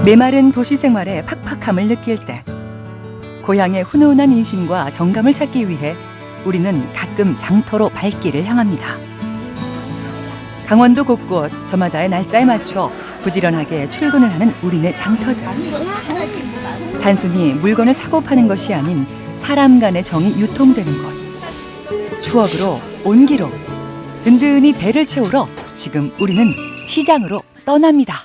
메마른 도시 생활의 팍팍함을 느낄 때 고향의 훈훈한 인심과 정감을 찾기 위해 우리는 가끔 장터로 발길을 향합니다. 강원도 곳곳 저마다의 날짜에 맞춰 부지런하게 출근을 하는 우리네 장터들. 단순히 물건을 사고 파는 것이 아닌 사람 간의 정이 유통되는 곳. 추억으로 온기로 든든히 배를 채우러 지금 우리는 시장으로 떠납니다.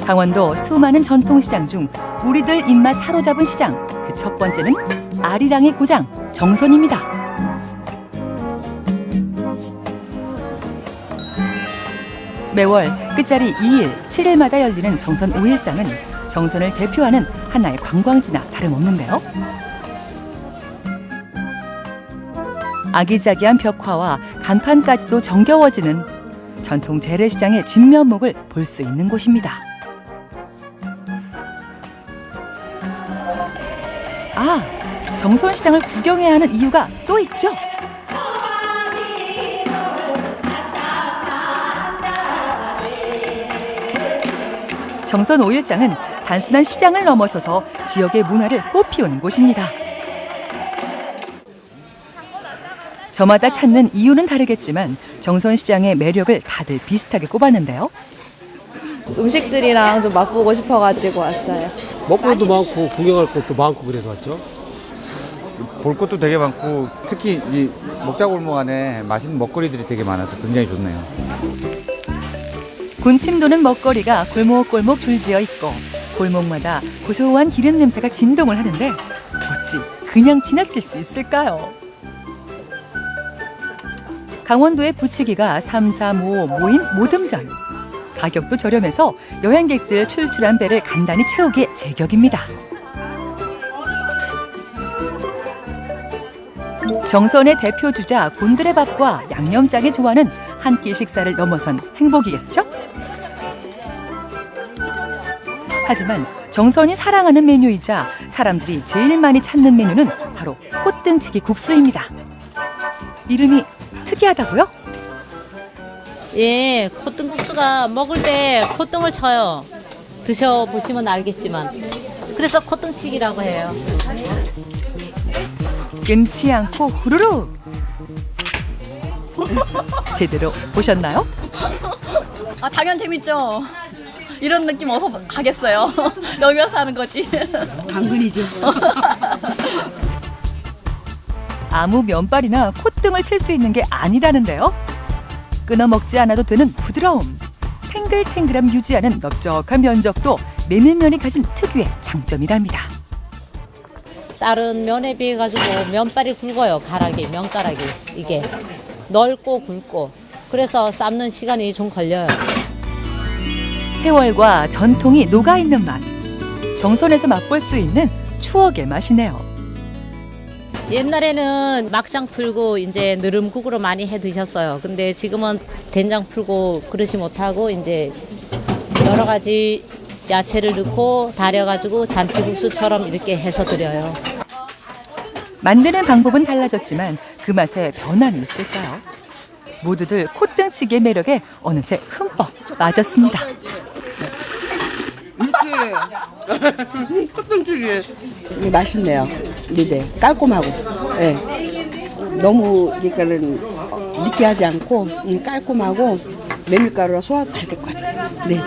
강원도 수많은 전통시장 중 우리들 입맛 사로잡은 시장, 그 첫 번째는 아리랑의 고장 정선입니다. 매월 끝자리 2일, 7일마다 열리는 정선 5일장은 정선을 대표하는 하나의 관광지나 다름없는데요. 아기자기한 벽화와 간판까지도 정겨워지는 전통 재래시장의 진면목을 볼 수 있는 곳입니다. 아, 정선시장을 구경해야 하는 이유가 또 있죠. 정선 5일장은 단순한 시장을 넘어서서 지역의 문화를 꽃피우는 곳입니다. 저마다 찾는 이유는 다르겠지만 정선시장의 매력을 다들 비슷하게 꼽았는데요. 음식들이랑 좀 맛보고 싶어가지고 왔어요. 먹거리도 많고 구경할 것도 많고 그래서 왔죠. 볼 것도 되게 많고 특히 이 먹자골목 안에 맛있는 먹거리들이 되게 많아서 굉장히 좋네요. 군침 도는 먹거리가 골목골목 줄지어 있고 골목마다 고소한 기름 냄새가 진동을 하는데 어찌 그냥 지나칠 수 있을까요? 강원도의 부치기가 3, 4, 5 모인 모듬전. 가격도 저렴해서 여행객들 출출한 배를 간단히 채우기에 제격입니다. 정선의 대표 주자 곤드레밥과 양념장의 조화는 한 끼 식사를 넘어선 행복이겠죠? 하지만 정선이 사랑하는 메뉴이자 사람들이 제일 많이 찾는 메뉴는 바로 콧등치기 국수입니다. 이름이 특이하다고요? 예, 콧등국수가 먹을 때 콧등을 쳐요. 드셔보시면 알겠지만. 그래서 콧등치기라고 해요. 끊지 않고 후루룩. 제대로 보셨나요? 아, 당연 재밌죠. 이런 느낌 어서 가겠어요. 여기 와서 하는 거지. 당근이죠. 아무 면발이나 콧등을 칠 수 있는 게 아니라는데요. 끊어 먹지 않아도 되는 부드러움, 탱글탱글함 유지하는 넓적한 면적도 메밀면이 가진 특유의 장점이랍니다. 다른 면에 비해 가지고 면발이 굵어요. 가락이, 면가락이. 이게 넓고 굵고. 그래서 삶는 시간이 좀 걸려요. 세월과 전통이 녹아있는 맛. 정선에서 맛볼 수 있는 추억의 맛이네요. 옛날에는 막장 풀고 이제 느름국으로 많이 해 드셨어요. 근데 지금은 된장 풀고 그러지 못하고 이제 여러 가지 야채를 넣고 달여가지고 잔치국수처럼 이렇게 해서 드려요. 만드는 방법은 달라졌지만 그 맛에 변함이 있을까요? 모두들 콧등치기의 매력에 어느새 흠뻑 빠졌습니다. 맛있네요. 네, 깔끔하고. 네. 너무 그러니까는 느끼하지 않고 깔끔하고 메밀가루가 소화가 잘 될 것 같아요. 네.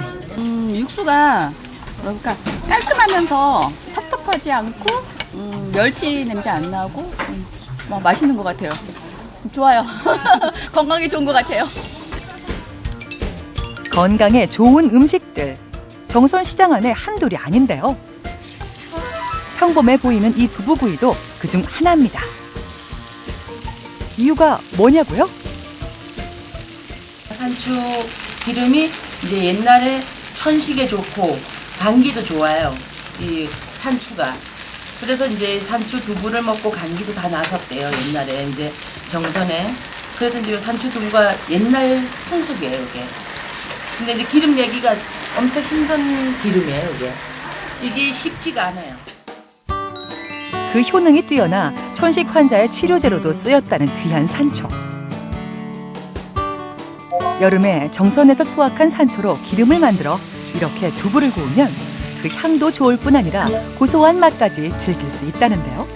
육수가 그러니까 깔끔하면서 텁텁하지 않고 멸치 냄새 안 나고 맛있는 것 같아요. 좋아요. 건강에 좋은 것 같아요. 건강에 좋은 음식들. 정선시장 안에 한둘이 아닌데요. 평범해 보이는 이 두부구이도 그중 하나입니다. 이유가 뭐냐고요? 산초 기름이 이제 옛날에 천식에 좋고 감기도 좋아요. 이 산추가. 그래서 이제 산추 두부를 먹고 감기도 다 나섰대요. 옛날에 이제 정선에. 그래서 이제 산추 두부가 옛날 풍속이에요, 이게. 근데 이제 기름 내기가 엄청 힘든 기름이에요, 이게. 이게 쉽지가 않아요. 그 효능이 뛰어나 천식 환자의 치료제로도 쓰였다는 귀한 산초. 여름에 정선에서 수확한 산초로 기름을 만들어 이렇게 두부를 구우면 그 향도 좋을 뿐 아니라 고소한 맛까지 즐길 수 있다는데요.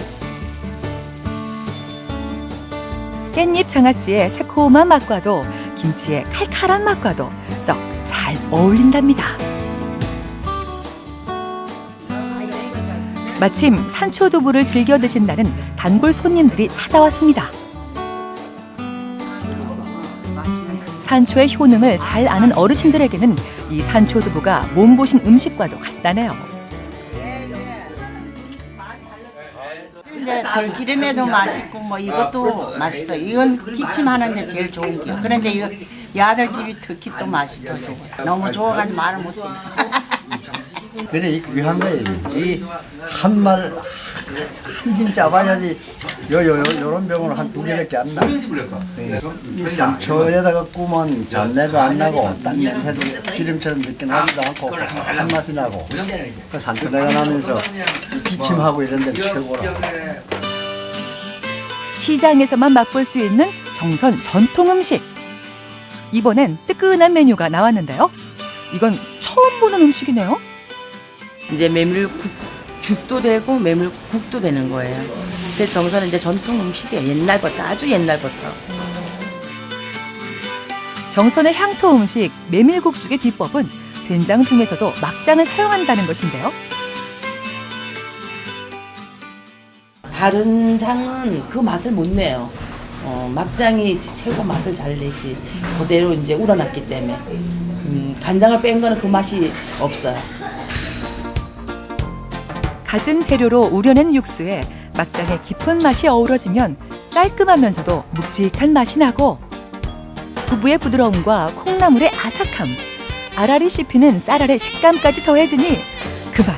깻잎 장아찌의 새콤한 맛과도 김치의 칼칼한 맛과도 썩 잘 어울린답니다. 마침 산초 두부를 즐겨 드신다는 단골 손님들이 찾아왔습니다. 산초의 효능을 잘 아는 어르신들에게는 이 산초 두부가 몸보신 음식과도 같다네요. 근데 들기름에도 맛있고 뭐 이것도 맛있어. 이건 기침하는데 제일 좋은 게요. 그런데 이거 야들집이 특히 또 맛이 더 좋아. 너무 좋아가지고 말을 못해. 그래 이한 거예요. 이한말 한 짐 짜봐야지 요런 병으로 한 2개밖에 안 나. 이 산초에다가 구우면 잡내도 안 나고 딴 냄새도 기름처럼 느끼 나지도 않고 한 맛이 나고 그 산초내가 나면서 기침하고 이런 데는 최고라. 시장에서만 맛볼 수 있는 정선 전통 음식. 이번엔 뜨끈한 메뉴가 나왔는데요. 이건 처음 보는 음식이네요. 이제 죽도 되고 메밀국도 되는 거예요. 근데 정선은 이제 전통 음식이에요. 옛날부터, 아주 옛날부터. 정선의 향토 음식 메밀국죽의 비법은 된장 중에서도 막장을 사용한다는 것인데요. 다른 장은 그 맛을 못 내요. 막장이 최고 맛을 잘 내지. 그대로 이제 우러났기 때문에. 간장을 뺀 거는 그 맛이 없어요. 갖은 재료로 우려낸 육수에 막장의 깊은 맛이 어우러지면 깔끔하면서도 묵직한 맛이 나고 두부의 부드러움과 콩나물의 아삭함, 알알이 씹히는 쌀알의 식감까지 더해지니 그 맛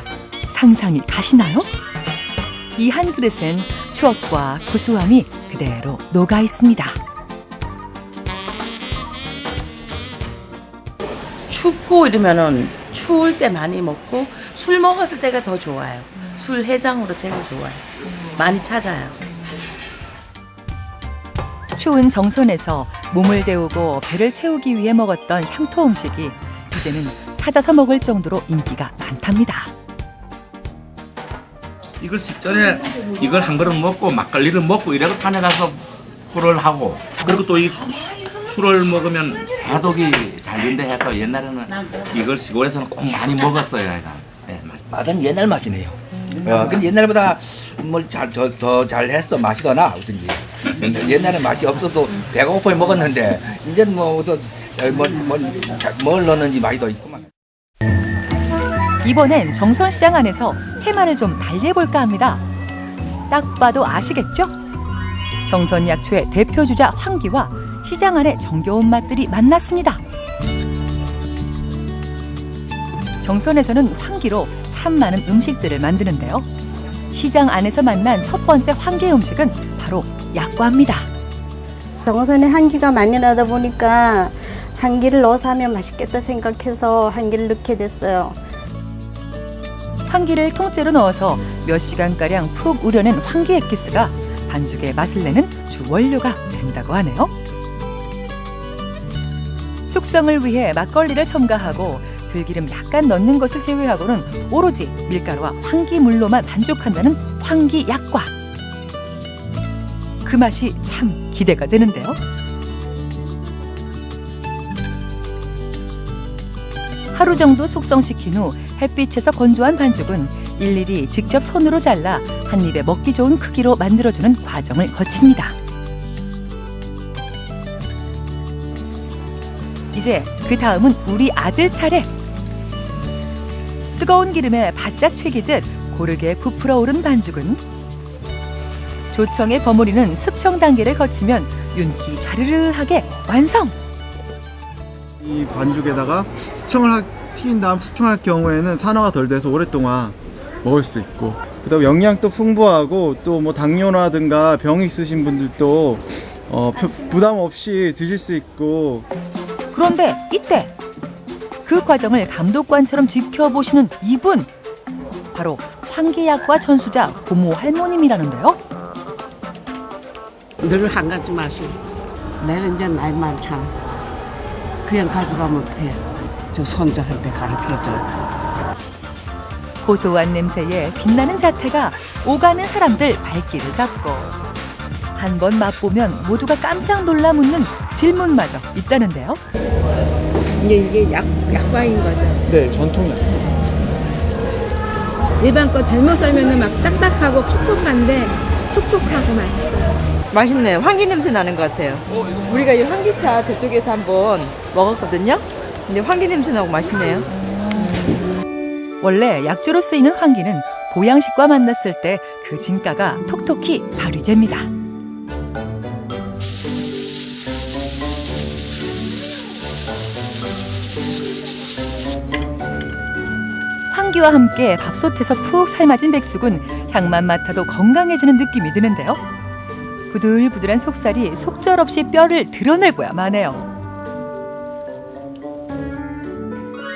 상상이 가시나요? 이 한 그릇엔 추억과 고소함이 그대로 녹아 있습니다. 춥고 이러면은 추울 때 많이 먹고 술 먹었을 때가 더 좋아요. 술 해장으로 제일 좋아요. 많이 찾아요. 추운 정선에서 몸을 데우고 배를 채우기 위해 먹었던 향토 음식이 이제는 찾아서 먹을 정도로 인기가 많답니다. 이걸 식전에 이걸 한 그릇 먹고 막걸리를 먹고 이래고 산에 가서 술을 하고 그리고 또 이 술을 먹으면 해독이 잘 된다 해서 옛날에는 이걸 시골에서는 꼭 많이 먹었어요. 네, 맛은 옛날 맛이네요. 근데 옛날보다 더 잘했어. 맛이 더 나. 어떤지. 옛날에 맛이 없어도 배가 고파 먹었는데 이제는 뭘 넣는지 맛이 더 있구만. 이번엔 정선시장 안에서 테마를 좀 달리해볼까 합니다. 딱 봐도 아시겠죠? 정선 약초의 대표주자 황기와 시장 안의 정겨운 맛들이 만났습니다. 정선에서는 황기로 참 많은 음식들을 만드는데요. 시장 안에서 만난 첫 번째 황기 음식은 바로 약과입니다. 정선에 한기가 많이 나다 보니까 한기를 넣어서 하면 맛있겠다 생각해서 한기를 넣게 됐어요. 황기를 통째로 넣어서 몇 시간가량 푹 우려낸 황기 액기스가 반죽의 맛을 내는 주 원료가 된다고 하네요. 숙성을 위해 막걸리를 첨가하고 들기름 약간 넣는 것을 제외하고는 오로지 밀가루와 황기물로만 반죽한다는 황기약과. 그 맛이 참 기대가 되는데요. 하루 정도 숙성시킨 후 햇빛에서 건조한 반죽은 일일이 직접 손으로 잘라 한 입에 먹기 좋은 크기로 만들어주는 과정을 거칩니다. 이제 그 다음은 우리 아들 차례. 뜨거운 기름에 바짝 튀기듯 고르게 부풀어 오른 반죽은 조청에 버무리는 습청 단계를 거치면 윤기 좌르르하게 완성! 이 반죽에다가 수청을 튀긴 다음 수청할 경우에는 산화가 덜 돼서 오랫동안 먹을 수 있고 그다음 영양도 풍부하고 또 뭐 당뇨라든가 병이 있으신 분들도 부담 없이 드실 수 있고. 그런데 이때 그 과정을 감독관처럼 지켜보시는 이분, 바로 환기약과 전수자 고모 할머님이라는데요. 늘 한 가지 맛이. 내가 이제 나이 많잖아. 그냥 가져가면 돼. 저 손자한테 가르쳐줘. 고소한 냄새에 빛나는 자태가 오가는 사람들 발길을 잡고 한 번 맛보면 모두가 깜짝 놀라 묻는 질문마저 있다는데요. 이게 약과인 거죠? 네, 전통약. 일반 거 잘못 썰면은 막 딱딱하고 퍽퍽한데 촉촉하고 맛있어요. 맛있네요. 환기 냄새 나는 것 같아요. 우리가 이 환기차 저쪽에서 한번 먹었거든요. 근데 환기 냄새 나고 맛있네요. 원래 약주로 쓰이는 환기는 보양식과 만났을 때 그 진가가 톡톡히 발휘됩니다. 환기와 함께 밥솥에서 푹 삶아진 백숙은 향만 맡아도 건강해지는 느낌이 드는데요. 부들부들한 속살이 속절없이 뼈를 드러내고야 마네요.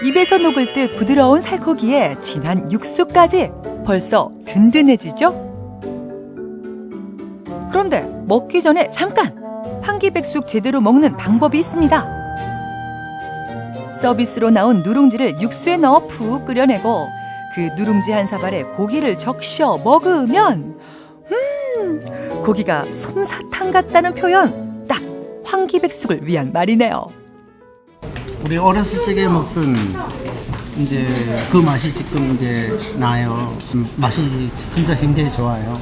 입에서 녹을 듯 부드러운 살코기에 진한 육수까지 벌써 든든해지죠? 그런데 먹기 전에 잠깐! 환기백숙 제대로 먹는 방법이 있습니다. 서비스로 나온 누룽지를 육수에 넣어 푹 끓여내고 그 누룽지 한 사발에 고기를 적셔 먹으면 고기가 솜사탕 같다는 표현 딱 환기백숙을 위한 말이네요. 우리 어렸을 적에 먹던 이제 그 맛이 지금 이제 나요. 맛이 진짜 굉장히 좋아요.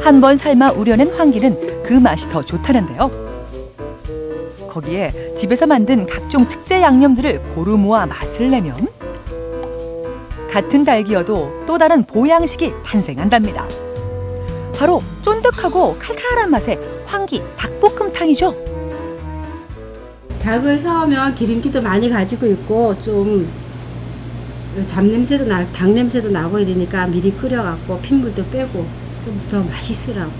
한 번 삶아 우려낸 환기는 그 맛이 더 좋다는데요. 거기에 집에서 만든 각종 특제 양념들을 고루 모아 맛을 내면 같은 닭이어도 또 다른 보양식이 탄생한답니다. 바로 쫀득하고 칼칼한 맛의 환기 닭볶음탕이죠. 닭을 사오면 기름기도 많이 가지고 있고 좀 잡냄새도 닭 냄새도 나고 이러니까 미리 끓여갖고 핏물도 빼고 좀 더 맛있으라고.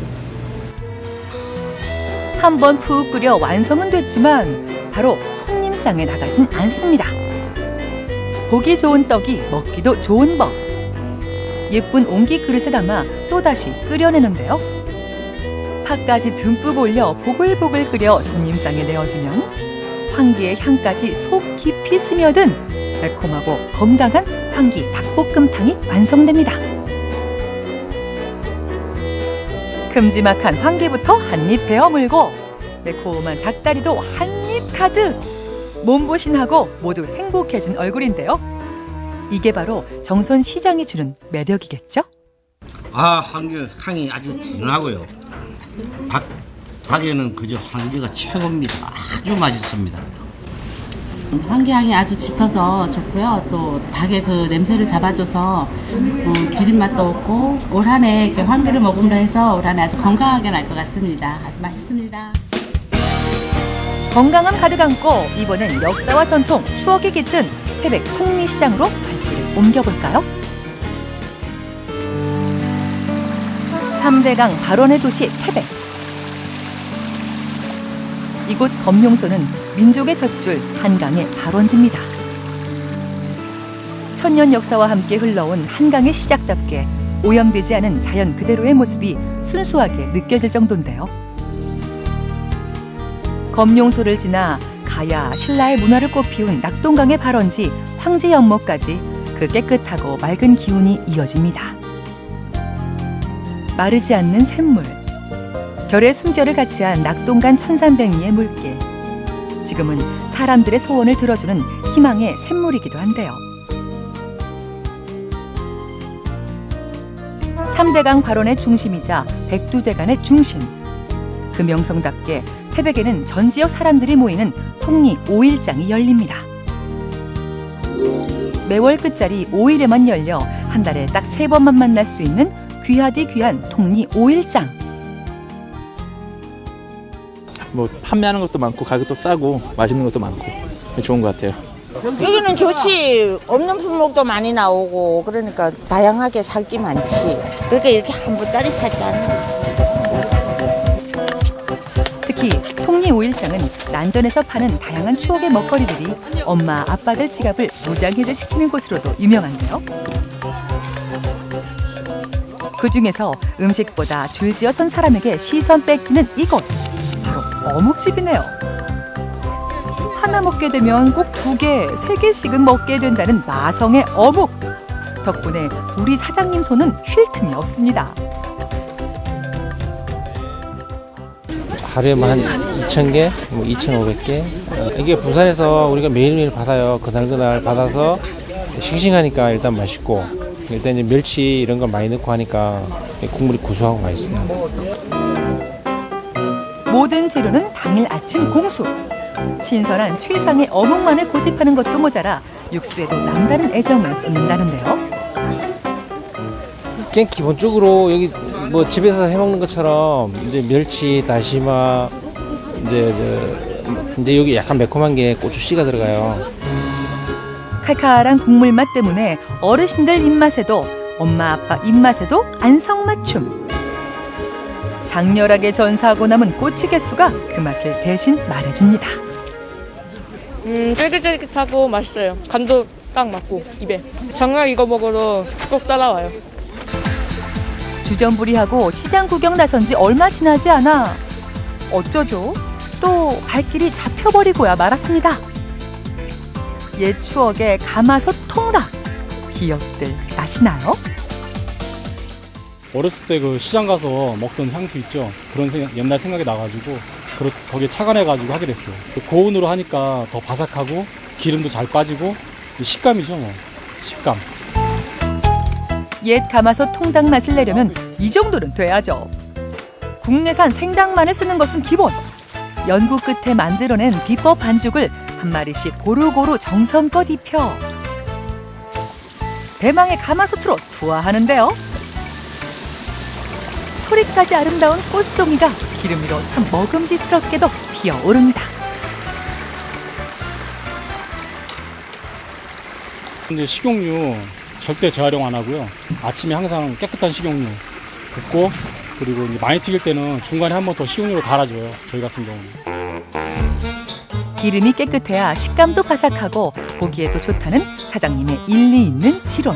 한 번 푹 끓여 완성은 됐지만 바로 손님상에 나가진 않습니다. 보기 좋은 떡이 먹기도 좋은 법. 예쁜 옹기 그릇에 담아 또다시 끓여내는데요. 파까지 듬뿍 올려 보글보글 끓여 손님상에 내어주면 환기의 향까지 속 깊이 스며든 매콤하고 건강한 환기 닭볶음탕이 완성됩니다. 큼지막한 환기부터 한입 베어 물고 매콤한 닭다리도 한입 가득 몸보신하고 모두 행복해진 얼굴인데요. 이게 바로 정선 시장이 주는 매력이겠죠? 향이 아주 진하고요. 닭에는 그저 환기가 최고입니다. 아주 맛있습니다. 환기향이 아주 짙어서 좋고요. 또 닭의 그 냄새를 잡아줘서 비린맛도 없고 올 한 해 이렇게 환기를 먹음으로 해서 올 한 해 아주 건강하게 날 것 같습니다. 아주 맛있습니다. 건강함 가득 안고 이번엔 역사와 전통, 추억이 깃든 태백 통리시장으로 발길을 옮겨볼까요? 3대강 발원의 도시 태백. 이곳 검룡소는 민족의 젖줄 한강의 발원지입니다. 천년 역사와 함께 흘러온 한강의 시작답게 오염되지 않은 자연 그대로의 모습이 순수하게 느껴질 정도인데요. 검룡소를 지나 가야, 신라의 문화를 꽃피운 낙동강의 발원지 황제연못까지 그 깨끗하고 맑은 기운이 이어집니다. 마르지 않는 샘물, 결의 숨결을 같이한 낙동강 1300리의 물길. 지금은 사람들의 소원을 들어주는 희망의 샘물이기도 한데요. 3대강 발원의 중심이자 백두대간의 중심. 그 명성답게 태백에는 전 지역 사람들이 모이는 통리 5일장이 열립니다. 매월 끝자리 5일에만 열려 한 달에 딱 3번만 만날 수 있는 귀하디 귀한 통리 5일장. 뭐 판매하는 것도 많고 가격도 싸고 맛있는 것도 많고 좋은 것 같아요. 여기는 좋지. 없는 품목도 많이 나오고 그러니까 다양하게 살 게 많지. 그러니까 이렇게 한 보따리 샀잖아. 특히 통리 5일장은 난전에서 파는 다양한 추억의 먹거리들이 엄마, 아빠들 지갑을 노장해제 시키는 곳으로도 유명한데요. 그 중에서 음식보다 줄지어 선 사람에게 시선 뺏기는 이곳, 바로 어묵집이네요. 하나 먹게 되면 꼭 2개, 3개씩은 먹게 된다는 마성의 어묵. 덕분에 우리 사장님 손은 쉴 틈이 없습니다. 하루에 한 2,000개, 뭐 2,500개. 이게 부산에서 우리가 매일매일 받아요. 그날 받아서 싱싱하니까 일단 맛있고, 일단 이제 멸치 이런 걸 많이 넣고 하니까 국물이 구수하고 맛있어요. 모든 재료는 당일 아침 공수. 신선한 최상의 어묵만을 고집하는 것도 모자라 육수에도 남다른 애정을 쏟는다는데요. 그냥 기본적으로 여기 뭐 집에서 해 먹는 것처럼 이제 멸치, 다시마, 이제 여기 약간 매콤한 게 고추씨가 들어가요. 칼칼한 국물 맛 때문에 어르신들 입맛에도 엄마 아빠 입맛에도 안성맞춤. 장렬하게 전사하고 남은 꼬치 개수가 그 맛을 대신 말해줍니다. 쫄깃쫄깃하고 맛있어요. 간도 딱 맞고 입에. 정말 이거 먹으러 꼭 따라와요. 주전부리하고 시장 구경 나선 지 얼마 지나지 않아 어쩌죠? 또 발길이 잡혀버리고야 말았습니다. 옛 추억의 가마솥 통닭. 기억들 나시나요? 어렸을 때 그 시장 가서 먹던 향수 있죠. 그런 옛날 생각이 나가지고 거기에 착안해가지고 하게 됐어요. 고온으로 하니까 더 바삭하고 기름도 잘 빠지고 식감이죠, 뭐. 식감. 옛 가마솥 통닭 맛을 내려면 이 정도는 돼야죠. 국내산 생닭만을 쓰는 것은 기본. 연구 끝에 만들어낸 비법 반죽을 한 마리씩 고루고루 정성껏 입혀 대망의 가마솥으로 투하하는데요. 소리까지 아름다운 꽃송이가 기름 위로 참 먹음직스럽게도 피어오릅니다. 이제 식용유 절대 재활용 안 하고요. 아침에 항상 깨끗한 식용유 붓고, 그리고 이제 많이 튀길 때는 중간에 한 번 더 식용유를 갈아줘요. 저희 같은 경우는. 기름이 깨끗해야 식감도 바삭하고 보기에도 좋다는 사장님의 일리 있는 지론.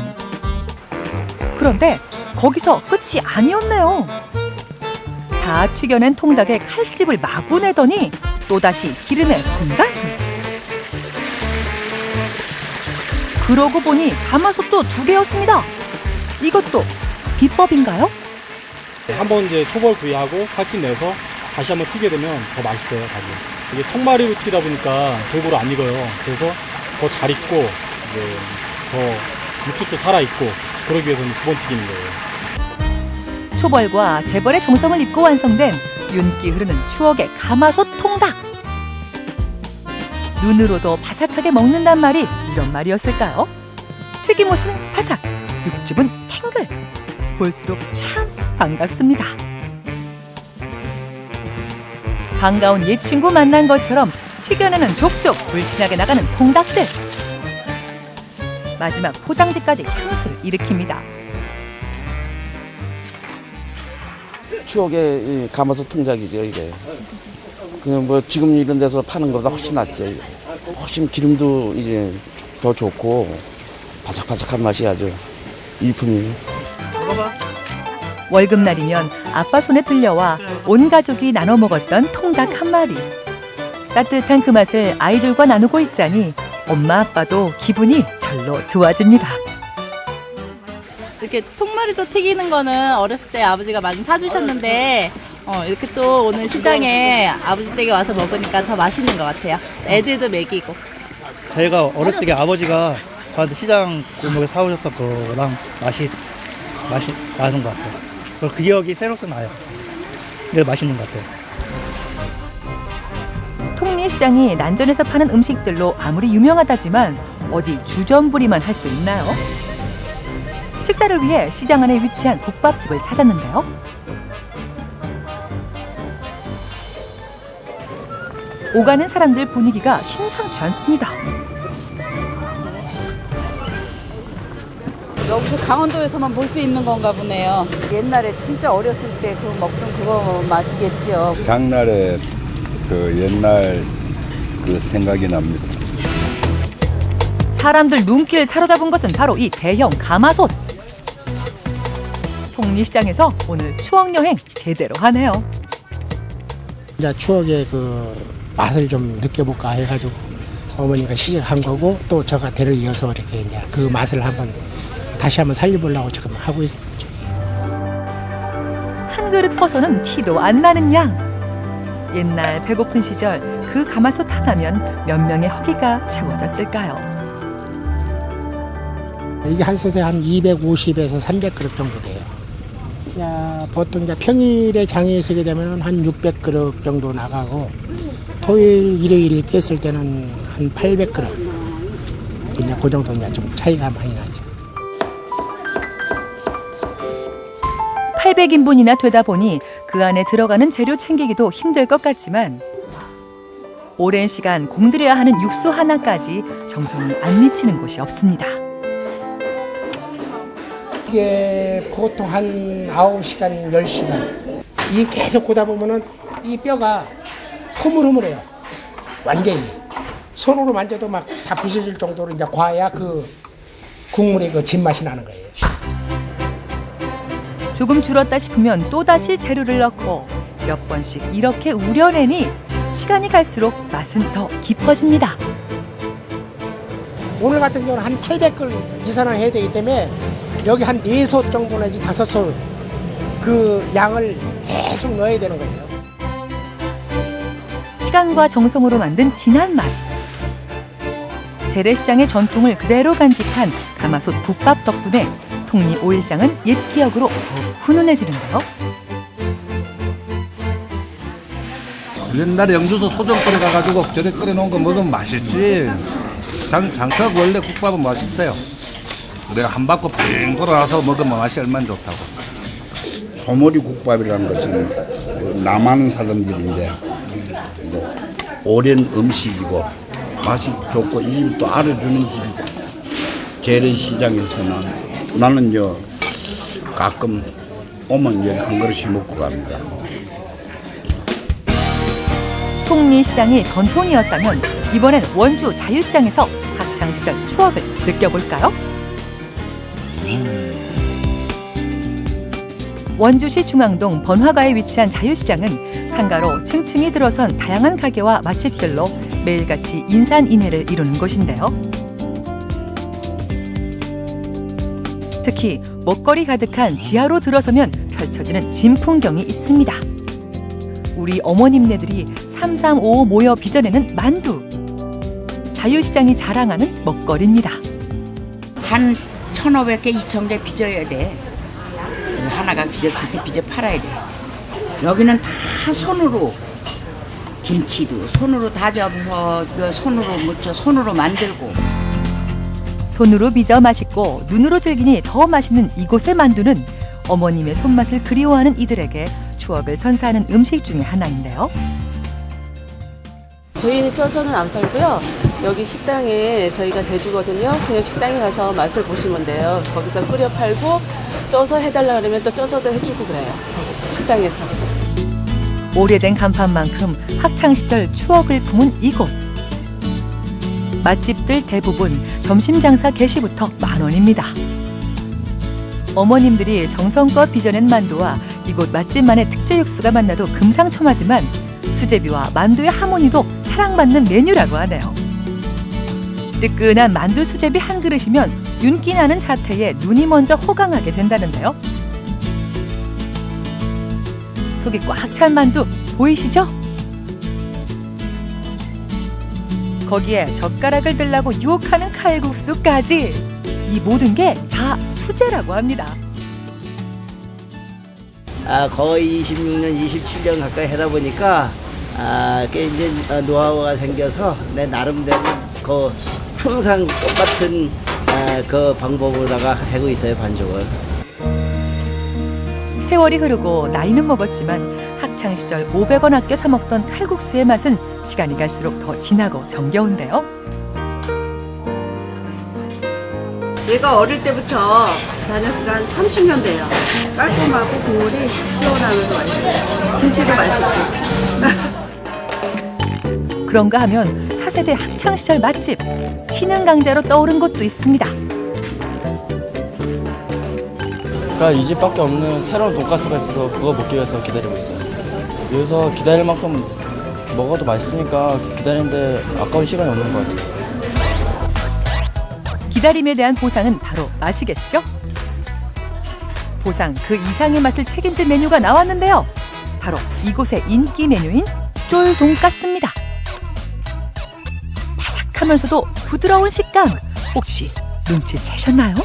그런데 거기서 끝이 아니었네요. 다 튀겨낸 통닭에 칼집을 마구 내더니 또다시 기름에 굽다. 그러고 보니 가마솥도 2개였습니다. 이것도 비법인가요? 한번 이제 초벌 구이하고 칼집 내서 다시 한번 튀게 되면 더 맛있어요, 가지. 이게 통마리로 튀기다 보니까 골고루 안 익어요. 그래서 더 잘 익고, 이제 더 육즙도 살아있고, 그러기 위해서는 2번 튀기는 거예요. 초벌과 재벌의 정성을 입고 완성된 윤기 흐르는 추억의 가마솥 통닭. 눈으로도 바삭하게 먹는단 말이 이런 말이었을까요? 튀김옷은 바삭, 육즙은 탱글. 볼수록 참 반갑습니다. 반가운 옛 친구 만난 것처럼 튀겨내는 족족 불티나게 나가는 통닭들. 마지막 포장지까지 향수를 일으킵니다. 추억의 이 가마솥 통닭이죠, 이게. 그냥 뭐 지금 이런 데서 파는 것보다 훨씬 낫죠. 이게. 훨씬 기름도 이제 더 좋고 바삭바삭한 맛이 아주 일품이에요. 월급날이면 아빠 손에 들려와 온 가족이 나눠 먹었던 통닭 한 마리. 따뜻한 그 맛을 아이들과 나누고 있자니 엄마 아빠도 기분이 절로 좋아집니다. 이렇게 통마리로 튀기는 거는 어렸을 때 아버지가 많이 사주셨는데 이렇게 또 오늘 시장에 아버지 댁에 와서 먹으니까 더 맛있는 것 같아요. 애들도 먹이고. 저희가 어릴 적에 아버지가 저한테 시장 골목에 사오셨던 거랑 맛이 나는 것 같아요. 그 기억이 새록새록 나요. 그래서 맛있는 것 같아요. 통리시장이 난전에서 파는 음식들로 아무리 유명하다지만 어디 주전부리만 할 수 있나요? 식사를 위해 시장 안에 위치한 국밥집을 찾았는데요. 오가는 사람들 분위기가 심상치 않습니다. 여기서 강원도에서만 볼 수 있는 건가 보네요. 옛날에 진짜 어렸을 때 그 먹던 그거 맛이겠지요. 장날에 그 옛날 그 생각이 납니다. 사람들 눈길 사로잡은 것은 바로 이 대형 가마솥. 통리시장에서 오늘 추억여행 제대로 하네요. 이제 추억의 그 맛을 좀 느껴볼까 해가지고 어머니가 시작한 거고 또 저가 대를 이어서 이렇게 이제 그 맛을 다시 한번 살려보려고 지금 하고 있죠. 한 그릇 퍼서는 티도 안 나는 양. 옛날 배고픈 시절 그 가마솥 하나면 몇 명의 허기가 채워졌을까요? 이게 한 솥에 한 250에서 300그릇 정도 돼요. 야, 보통 이제 평일에 장에 서게 되면 한 600그릇 정도 나가고 토요일, 일요일 깼을 때는 한 800그릇. 그냥 그 정도 이제 좀 차이가 많이 나죠. 800인분이나 되다 보니 그 안에 들어가는 재료 챙기기도 힘들 것 같지만 오랜 시간 공들여야 하는 육수 하나까지 정성이 안 미치는 곳이 없습니다. 이게 보통 한 9시간, 10시간. 이게 계속 고다 보면은 이 뼈가 흐물흐물해요. 완전히. 손으로 만져도 막 다 부서질 정도로 이제 과야 그 국물의 그 진맛이 나는 거예요. 조금 줄었다 싶으면 또다시 재료를 넣고 몇 번씩 이렇게 우려내니 시간이 갈수록 맛은 더 깊어집니다. 오늘 같은 경우는 한 800그릇 이상을 해야 되기 때문에 여기 한 4솥 정도 내지 5솥 그 양을 계속 넣어야 되는 거예요. 시간과 정성으로 만든 진한 맛. 재래시장의 전통을 그대로 간직한 가마솥 국밥 덕분에 통리 5일장은 옛 기억으로 더욱 훈훈해지는데요. 옛날에 영주소 소정 끓여가지고 저래 끓여놓은 거 먹으면 맛있지. 장떡 원래 국밥은 맛있어요. 내가 한 바퀴 빙 돌아서 먹으면 맛이 얼마나 좋다고. 소머리 국밥이라는 것은 남한 사람들인데 오랜 음식이고 맛이 좋고 이 집도 알아주는 집이고 재래시장에서는 나는 가끔 오면 여기 한 그릇씩 먹고 갑니다. 통리시장이 전통이었다면 이번엔 원주 자유시장에서 학창시절 추억을 느껴볼까요? 원주시 중앙동 번화가에 위치한 자유시장은 상가로 층층이 들어선 다양한 가게와 맛집들로 매일같이 인산인해를 이루는 곳인데요. 특히 먹거리 가득한 지하로 들어서면 펼쳐지는 진풍경이 있습니다. 우리 어머님네들이 335 모여 빚어내는 만두. 자유시장이 자랑하는 먹거리입니다. 한 1,500개, 2,000개 빚어야 돼. 하나가 그렇게 빚어 팔아야 돼. 여기는 다 손으로 김치도 손으로 다져서 손으로 무쳐 손으로 만들고. 손으로 빚어 맛있고 눈으로 즐기니 더 맛있는 이곳의 만두는 어머님의 손맛을 그리워하는 이들에게 추억을 선사하는 음식 중에 하나인데요. 저희는 쪄서는 안 팔고요. 여기 식당에 저희가 대주거든요. 그냥 식당에 가서 맛을 보시면 돼요. 거기서 끓여 팔고 쪄서 해달라 그러면 또 쪄서도 해주고 그래요. 거기서 식당에서. 오래된 간판만큼 학창시절 추억을 품은 이곳. 맛집들 대부분 점심 장사 개시부터 10,000원입니다. 어머님들이 정성껏 빚어낸 만두와 이곳 맛집만의 특제 육수가 만나도 금상첨화지만 수제비와 만두의 하모니도 사랑받는 메뉴라고 하네요. 뜨끈한 만두 수제비 한 그릇이면 윤기 나는 자태에 눈이 먼저 호강하게 된다는데요. 속이 꽉 찬 만두 보이시죠? 거기에 젓가락을 들라고 유혹하는 칼국수까지 이 모든 게 다 수제라고 합니다. 거의 26년, 27년 가까이 하다 보니까 꽤 이제 노하우가 생겨서 내 나름대로 항상 똑같은 그 방법으로다가 하고 있어요, 반죽을. 세월이 흐르고 나이는 먹었지만 학창시절 500원 아껴 사 먹던 칼국수의 맛은 시간이 갈수록 더 진하고 정겨운데요. 얘가 어릴 때부터 다녔으니까 한 30년 돼요. 깔끔하고 국물이 시원하면서 맛있어요. 김치도 맛있고. 그런가 하면 차세대 학창시절 맛집 신흥강자로 떠오른 곳도 있습니다. 그러니까 이 집밖에 없는 새로운 돈가스가 있어서 그거 먹기 위해서 기다리고 있어요. 여기서 기다릴 만큼 먹어도 맛있으니까 기다리는데 아까운 시간이 없는 것 같아요. 기다림에 대한 보상은 바로 맛이겠죠? 보상 그 이상의 맛을 책임질 메뉴가 나왔는데요. 바로 이곳의 인기 메뉴인 쫄 돈가스입니다. 바삭하면서도 부드러운 식감 혹시 눈치채셨나요?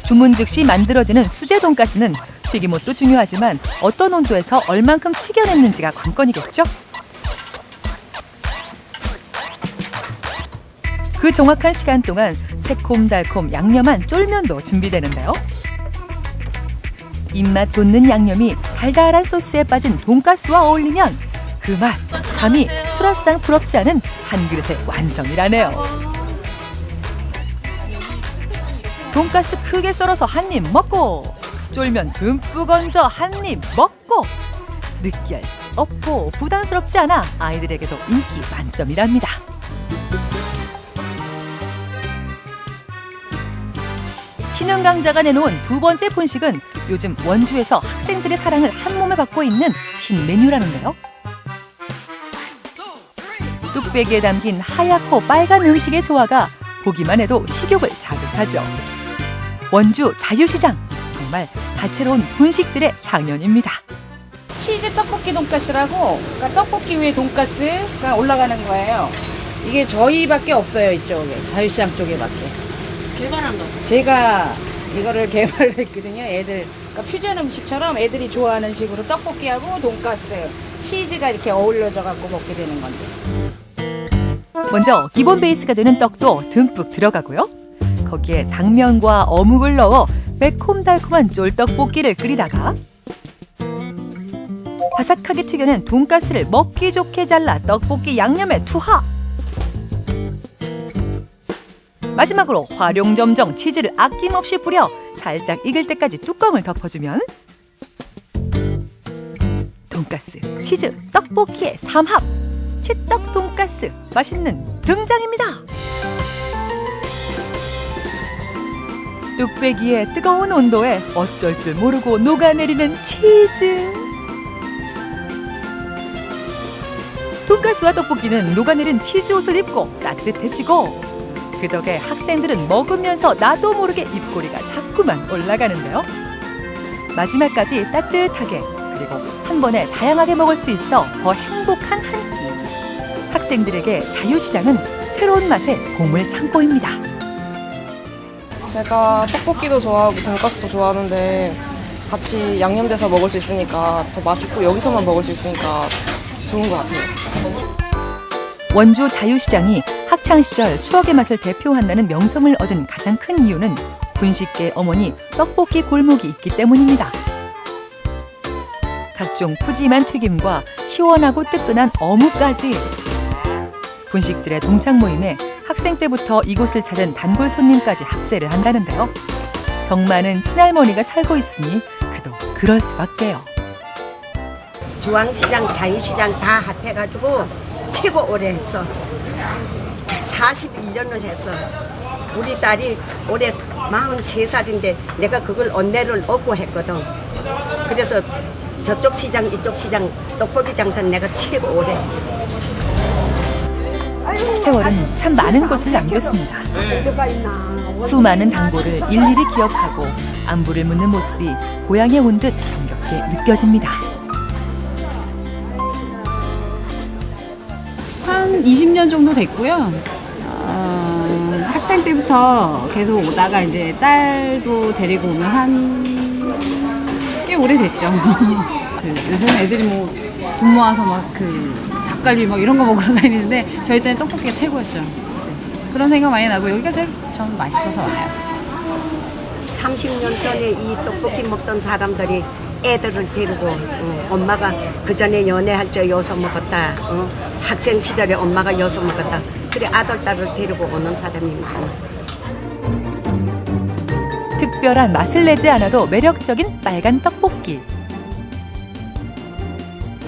주문 즉시 만들어지는 수제 돈가스는 튀김옷도 중요하지만 어떤 온도에서 얼만큼 튀겨냈는지가 관건이겠죠? 그 정확한 시간 동안 새콤달콤 양념한 쫄면도 준비되는데요. 입맛 돋는 양념이 달달한 소스에 빠진 돈가스와 어울리면 그 맛, 감히 수라상 부럽지 않은 한 그릇의 완성이라네요. 돈가스 크게 썰어서 한 입 먹고 쫄면 듬뿍 얹어 한 입 먹고 느끼할 수 없고 부담스럽지 않아 아이들에게도 인기 만점이랍니다. 신흥 강자가 내놓은 두 번째 분식은 요즘 원주에서 학생들의 사랑을 한 몸에 받고 있는 신메뉴라는데요. 뚝배기에 담긴 하얗고 빨간 음식의 조화가 보기만 해도 식욕을 자극하죠. 원주 자유시장, 정말 다채로운 분식들의 향연입니다. 치즈 떡볶이 돈가스라고, 그러니까 떡볶이 위에 돈가스가 올라가는 거예요. 이게 저희밖에 없어요, 이쪽에. 자유시장 쪽에밖에. 개발한 거. 제가 이거를 개발했거든요. 애들, 그러니까 퓨전 음식처럼 애들이 좋아하는 식으로 떡볶이하고 돈가스, 치즈가 이렇게 어울려져 갖고 먹게 되는 건데. 먼저 기본 베이스가 되는 떡도 듬뿍 들어가고요. 거기에 당면과 어묵을 넣어 매콤달콤한 쫄떡볶이를 끓이다가 바삭하게 튀겨낸 돈가스를 먹기 좋게 잘라 떡볶이 양념에 투하. 마지막으로 활용점정 치즈를 아낌없이 뿌려 살짝 익을 때까지 뚜껑을 덮어주면 돈가스, 치즈, 떡볶이의 삼합! 치떡 돈가스 맛있는 등장입니다. 뚝배기의 뜨거운 온도에 어쩔 줄 모르고 녹아내리는 치즈. 돈가스와 떡볶이는 녹아내린 치즈 옷을 입고 따뜻해지고 그 덕에 학생들은 먹으면서 나도 모르게 입꼬리가 자꾸만 올라가는데요. 마지막까지 따뜻하게 그리고 한 번에 다양하게 먹을 수 있어 더 행복한 한 끼. 학생들에게 자유시장은 새로운 맛의 보물창고입니다. 제가 떡볶이도 좋아하고 돈가스도 좋아하는데 같이 양념돼서 먹을 수 있으니까 더 맛있고 여기서만 먹을 수 있으니까 좋은 것 같아요. 원주 자유시장이 학창시절 추억의 맛을 대표한다는 명성을 얻은 가장 큰 이유는 분식계 어머니 떡볶이 골목이 있기 때문입니다. 각종 푸짐한 튀김과 시원하고 뜨끈한 어묵까지 분식들의 동창 모임에 학생 때부터 이곳을 찾은 단골 손님까지 합세를 한다는데요. 정 많은 친할머니가 살고 있으니 그도 그럴 수밖에요. 중앙시장, 자유시장 다 합해가지고 최고 오래 했어. 41년을 했어. 우리 딸이 올해 43살인데 내가 그걸 언내를 얻고 했거든. 그래서 저쪽 시장, 이쪽 시장 떡볶이 장사는 내가 최고 오래 했어. 세월은 참 많은 곳을 남겼습니다. 수많은 단골을 일일이 기억하고 안부를 묻는 모습이 고향에 온 듯 정겹게 느껴집니다. 한 20년 정도 됐고요. 학생 때부터 계속 오다가 이제 딸도 데리고 오면 한 꽤 오래됐죠. 요즘 애들이 뭐 돈 모아서 막 닭갈비 막 이런 거 먹으러 다니는데 저희 때는 떡볶이가 최고였죠. 네. 그런 생각 많이 나고 여기가 제일 좀 맛있어서 와요. 30년 전에 이 떡볶이 먹던 사람들이 애들을 데리고 엄마가 그 전에 연애할 때 여기서 먹었다. 학생 시절에 엄마가 여기서 먹었다. 그래 아들 딸을 데리고 오는 사람이 많아. 특별한 맛을 내지 않아도 매력적인 빨간 떡볶이.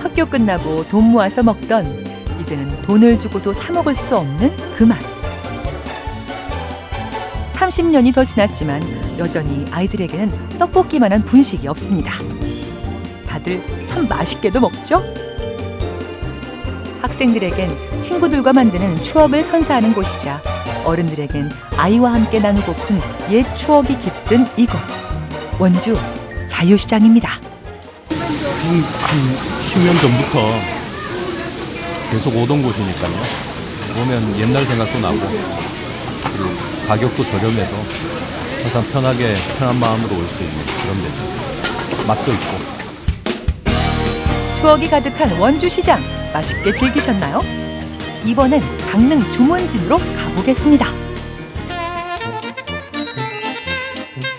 학교 끝나고 돈 모아서 먹던 이제는 돈을 주고도 사 먹을 수 없는 그 맛. 30년이 더 지났지만 여전히 아이들에게는 떡볶이만한 분식이 없습니다. 다들 참 맛있게도 먹죠? 학생들에겐 친구들과 만드는 추억을 선사하는 곳이자 어른들에겐 아이와 함께 나누고픈 옛 추억이 깃든 이곳, 원주 자유시장입니다. 한 10년 전부터 계속 오던 곳이니까요. 오면 옛날 생각도 나고 그리고 가격도 저렴해서 항상 편한 마음으로 올 수 있는 그런 데죠. 맛도 있고. 추억이 가득한 원주시장 맛있게 즐기셨나요? 이번엔 강릉 주문진으로 가보겠습니다.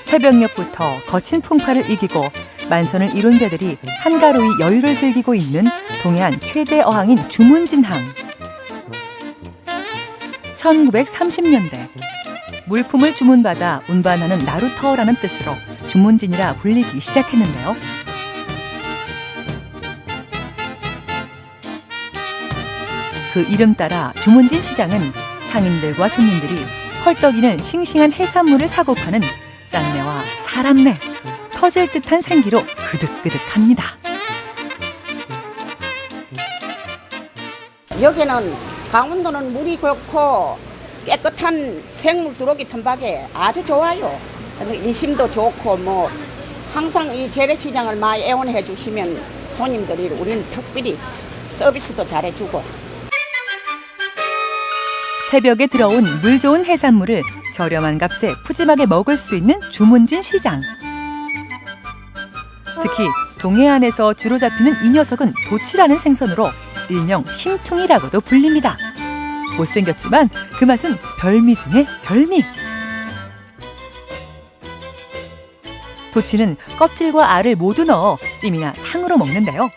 새벽녘부터 거친 풍파를 이기고 만선을 이룬 배들이 한가로이 여유를 즐기고 있는 동해안 최대 어항인 주문진항. 1930년대 물품을 주문받아 운반하는 나루터라는 뜻으로 주문진이라 불리기 시작했는데요. 그 이름 따라 주문진 시장은 상인들과 손님들이 헐떡이는 싱싱한 해산물을 사고 파는 짠내와 사람내, 터질 듯한 생기로 그득그득합니다. 여기는 강원도는 물이 좋고 깨끗한 생물 들어오기 틈바게 아주 좋아요. 인심도 좋고 뭐 항상 이 재래시장을 많이 애원해 주시면 손님들이 우리는 특별히 서비스도 잘해주고. 새벽에 들어온 물 좋은 해산물을 저렴한 값에 푸짐하게 먹을 수 있는 주문진 시장. 특히 동해안에서 주로 잡히는 이 녀석은 도치라는 생선으로 일명 심퉁이라고도 불립니다. 못생겼지만 그 맛은 별미 중에 별미. 도치는 껍질과 알을 모두 넣어 찜이나 탕으로 먹는데요.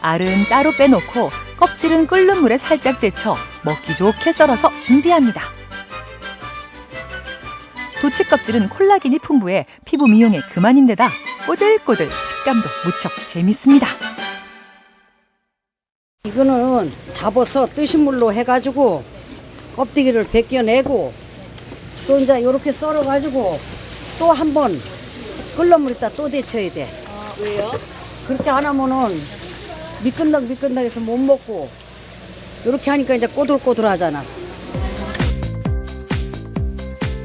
알은 따로 빼놓고 껍질은 끓는 물에 살짝 데쳐 먹기 좋게 썰어서 준비합니다. 도치 껍질은 콜라겐이 풍부해 피부 미용에 그만인데다 꼬들꼬들 식감도 무척 재밌습니다. 이거는 잡아서 뜨신 물로 해가지고 껍데기를 벗겨내고 또 이제 이렇게 썰어가지고 또 한 번 끓는 물에다 또 데쳐야 돼. 왜요? 그렇게 안 하면은 미끈덕미끈덕해서 못 먹고 이렇게 하니까 이제 꼬들꼬들하잖아.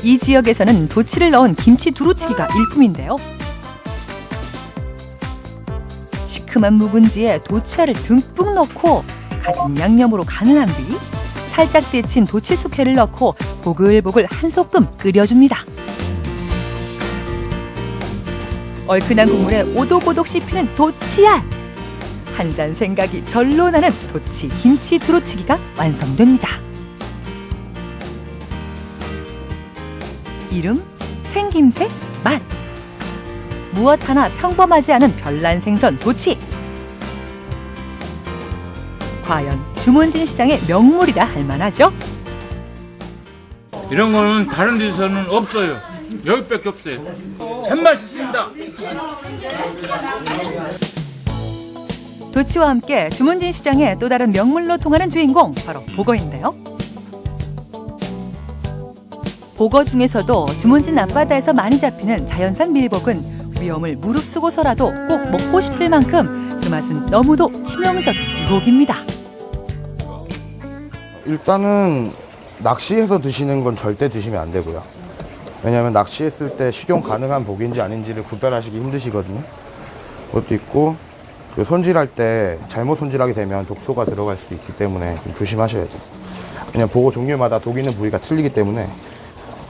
이 지역에서는 도치를 넣은 김치 두루치기가 일품인데요. 시큼한 묵은지에 도치알을 듬뿍 넣고 가진 양념으로 간을 한 뒤 살짝 데친 도치 숙회를 넣고 보글보글 한 소끔 끓여줍니다. 얼큰한 국물에 오독오독 씹히는 도치알. 한 잔 생각이 절로 나는 도치 김치 두루치기가 완성됩니다. 이름, 생김새, 맛. 무엇 하나 평범하지 않은 별난 생선 도치. 과연 주문진 시장의 명물이라 할 만하죠? 이런 거는 다른 데서는 없어요. 여기밖에 없어요. 참 맛있습니다. 도치와 함께 주문진 시장의 또 다른 명물로 통하는 주인공 바로 보거인데요. 보거 중에서도 주문진 앞바다에서 많이 잡히는 자연산 밀복은 위험을 무릅쓰고서라도 꼭 먹고 싶을 만큼 그 맛은 너무도 치명적인 유혹입니다. 일단은 낚시해서 드시는 건 절대 드시면 안 되고요. 왜냐하면 낚시했을 때 식용 가능한 복인지 아닌지를 구별하시기 힘드시거든요. 그것도 있고 손질할 때 잘못 손질하게 되면 독소가 들어갈 수 있기 때문에 좀 조심하셔야 돼요. 왜냐면 보고 종류마다 독 있는 부위가 틀리기 때문에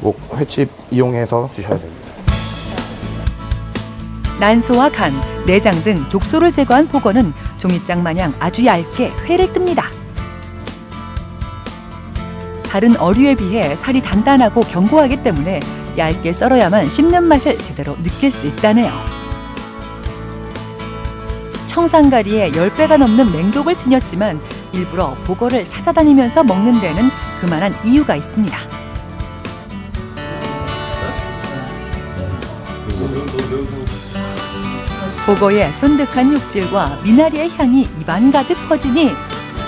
꼭 횟집 이용해서 드셔야 됩니다. 난소와 간, 내장 등 독소를 제거한 보거는 종이장 마냥 아주 얇게 회를 뜹니다. 다른 어류에 비해 살이 단단하고 견고하기 때문에 얇게 썰어야만 씹는 맛을 제대로 느낄 수 있다네요. 청산가리에 10배가 넘는 맹독을 지녔지만 일부러 보거를 찾아다니면서 먹는 데는 그만한 이유가 있습니다. 보거의 쫀득한 육질과 미나리의 향이 입안 가득 퍼지니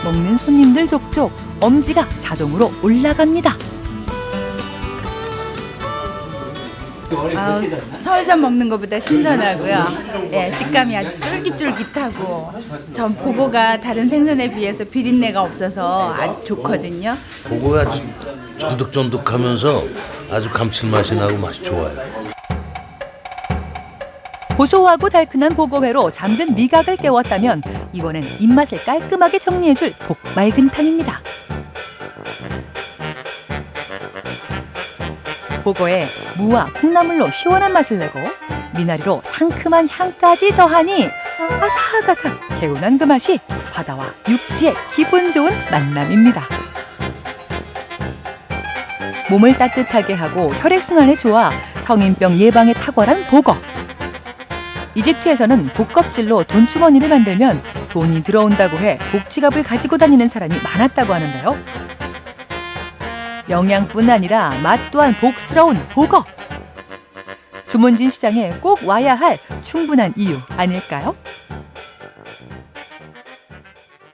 먹는 손님들 족족 엄지가 자동으로 올라갑니다. 서울산 먹는 것보다 신선하고요. 예, 식감이 아주 쫄깃쫄깃하고 전 보고가 다른 생선에 비해서 비린내가 없어서 아주 좋거든요. 보고가 쫀득쫀득하면서 아주 감칠맛이 나고 맛이 좋아요. 고소하고 달큰한 보고회로 잠든 미각을 깨웠다면 이번엔 입맛을 깔끔하게 정리해줄 복맑은탕입니다. 보고에 무와 콩나물로 시원한 맛을 내고 미나리로 상큼한 향까지 더하니 아삭아삭 개운한 그 맛이 바다와 육지의 기분 좋은 만남입니다. 몸을 따뜻하게 하고 혈액순환에 좋아 성인병 예방에 탁월한 보거. 이집트에서는 복껍질로 돈주머니를 만들면 돈이 들어온다고 해 복지갑을 가지고 다니는 사람이 많았다고 하는데요. 영양뿐 아니라 맛 또한 복스러운 보거. 주문진 시장에 꼭 와야 할 충분한 이유 아닐까요?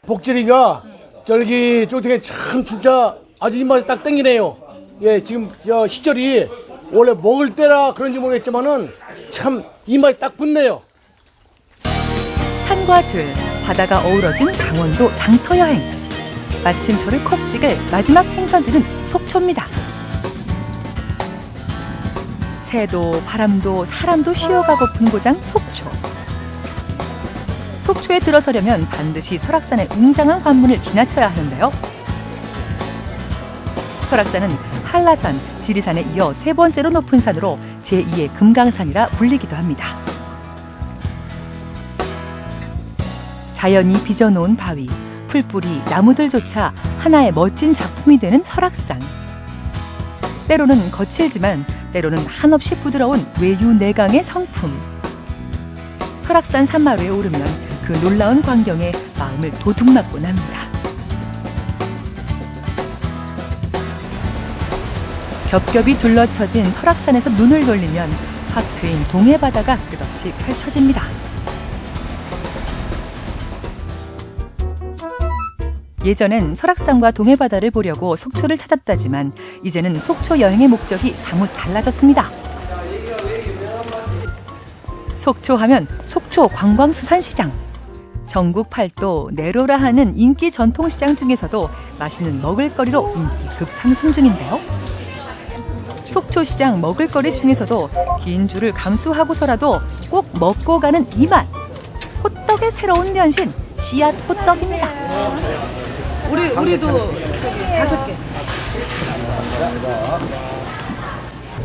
복지리가 쫄깃쫄깃해 참 진짜 아주 입맛이 딱 땡기네요. 예, 지금 시절이 원래 먹을 때라 그런지 모르겠지만은 참 입맛이 딱 붙네요. 산과 들, 바다가 어우러진 강원도 장터 여행. 마침표를 콕 찍을 마지막 행선지는 속초입니다. 새도 바람도 사람도 쉬어가고픈 고장 속초. 속초에 들어서려면 반드시 설악산의 웅장한 관문을 지나쳐야 하는데요. 설악산은 한라산, 지리산에 이어 세 번째로 높은 산으로 제2의 금강산이라 불리기도 합니다. 자연이 빚어놓은 바위, 풀뿌리, 나무들조차 하나의 멋진 작품이 되는 설악산. 때로는 거칠지만 때로는 한없이 부드러운 외유내강의 성품. 설악산 산마루에 오르면 그 놀라운 광경에 마음을 도둑맞곤 합니다. 겹겹이 둘러쳐진 설악산에서 눈을 돌리면 확 트인 동해 바다가 끝없이 펼쳐집니다. 예전엔 설악산과 동해바다를 보려고 속초를 찾았다지만 이제는 속초 여행의 목적이 사뭇 달라졌습니다. 속초 하면 속초 관광수산시장. 전국 팔도 내로라 하는 인기 전통시장 중에서도 맛있는 먹을거리로 인기 급상승 중인데요. 속초시장 먹을거리 중에서도 긴 줄을 감수하고서라도 꼭 먹고 가는 이 맛. 호떡의 새로운 변신, 씨앗 호떡입니다. 우리도 저기 5개.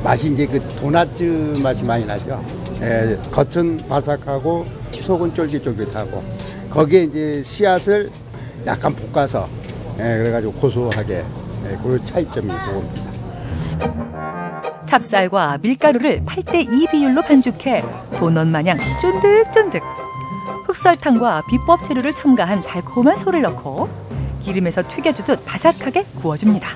맛이 이제 그 도넛 맛이 많이 나죠. 예, 겉은 바삭하고 속은 쫄깃쫄깃하고 거기에 이제 씨앗을 약간 볶아서 그래가지고 고소하게 그런 차이점이 그겁니다. 찹쌀과 밀가루를 8대2 비율로 반죽해 도넛 마냥 쫀득쫀득. 흑설탕과 비법 재료를 첨가한 달콤한 소를 넣고 기름에서 튀겨주듯 바삭하게 구워줍니다.